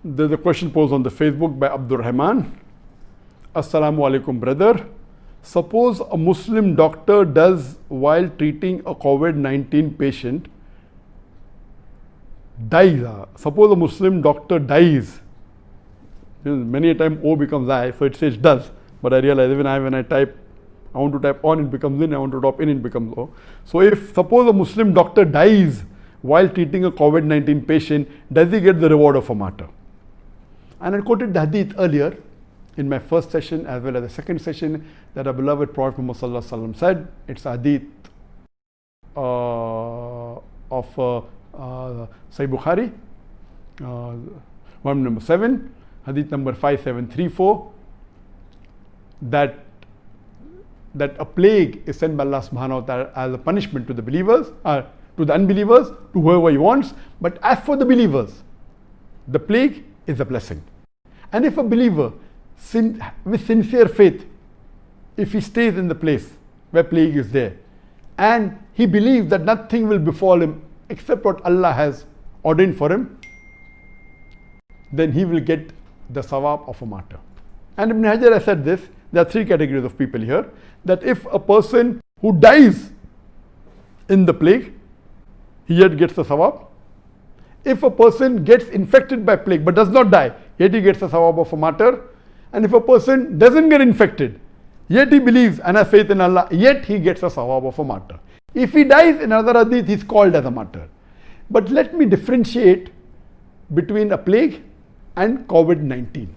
There's a question posed on the Facebook by Abdur Rahman. Assalamu alaikum, brother. Suppose a Muslim doctor does, while treating a COVID-19 patient, dies. Suppose a Muslim doctor dies. Many a time O becomes I, so it says does. But I realize even when I type, I want to type on, it becomes in. I want to type in, it becomes O. So if suppose a Muslim doctor dies while treating a COVID-19 patient, does he get the reward of a martyr? And I quoted the Hadith earlier in my first session as well as the second session that our beloved Prophet Muhammad said. It's Hadith of Sahih Bukhari, volume number 7, Hadith number 5734, that a plague is sent by Allah subhanahu wa ta'ala as a punishment to the believers, to the unbelievers, to whoever he wants. But as for the believers, the plague is a blessing. And if a believer with sincere faith, if he stays in the place where plague is there, and he believes that nothing will befall him except what Allah has ordained for him, then he will get the Sawaab of a martyr. And Ibn Hajar has said this, there are three categories of people here, that if a person who dies in the plague, he yet gets the Sawaab. If a person gets infected by plague but does not die, yet he gets the Sawaab of a martyr. And if a person doesn't get infected, yet he believes and has faith in Allah, yet he gets the Sawaab of a martyr. If he dies in another hadith, he is called as a martyr. But let me differentiate between a plague and COVID-19,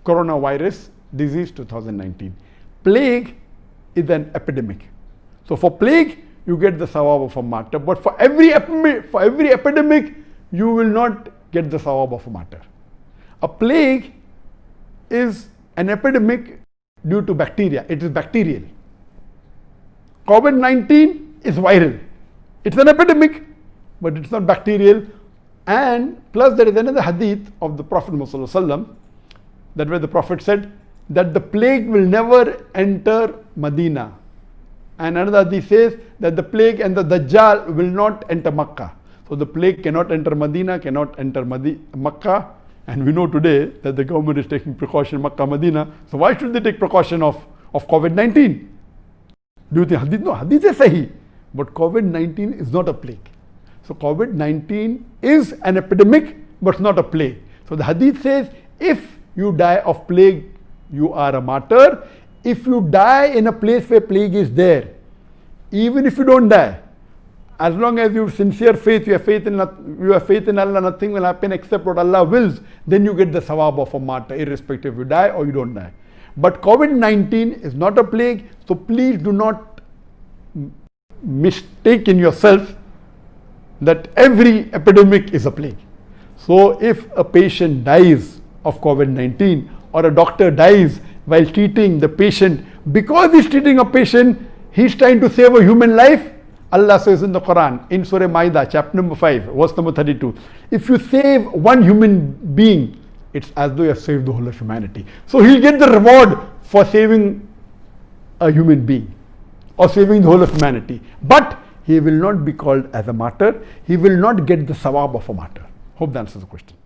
coronavirus disease 2019. Plague is an epidemic. So for plague, you get the Sawaab of a martyr. But for every epidemic, you will not get the Sawaab of a martyr. A plague is an epidemic due to bacteria. It is bacterial. COVID-19 is viral. It's an epidemic, but it's not bacterial. And plus there is another hadith of the Prophet Muhammad, that where the Prophet said that the plague will never enter Medina. And another hadith says that the plague and the Dajjal will not enter Makkah. So the plague cannot enter Medina, cannot enter Makkah. And we know today that the government is taking precaution Makkah, Medina. So why should they take precaution of COVID-19? Do you think Hadith? No, Hadith is Sahih. But COVID-19 is not a plague. So COVID-19 is an epidemic, but not a plague. So the Hadith says, if you die of plague, you are a martyr. If you die in a place where plague is there, even if you don't die, as long as you have sincere faith, you have faith in Allah, nothing will happen except what Allah wills, then you get the Sawaab of a martyr, irrespective if you die or you don't die. But COVID-19 is not a plague, so please do not mistake in yourself that every epidemic is a plague. So if a patient dies of COVID-19 or a doctor dies while treating the patient, because he's treating a patient, he's trying to save a human life. Allah says in the Quran, in Surah Ma'idah, chapter number 5, verse number 32, if you save one human being, it's as though you have saved the whole of humanity. So he'll get the reward for saving a human being or saving the whole of humanity. But he will not be called as a martyr. He will not get the Sawaab of a martyr. Hope that answers the question.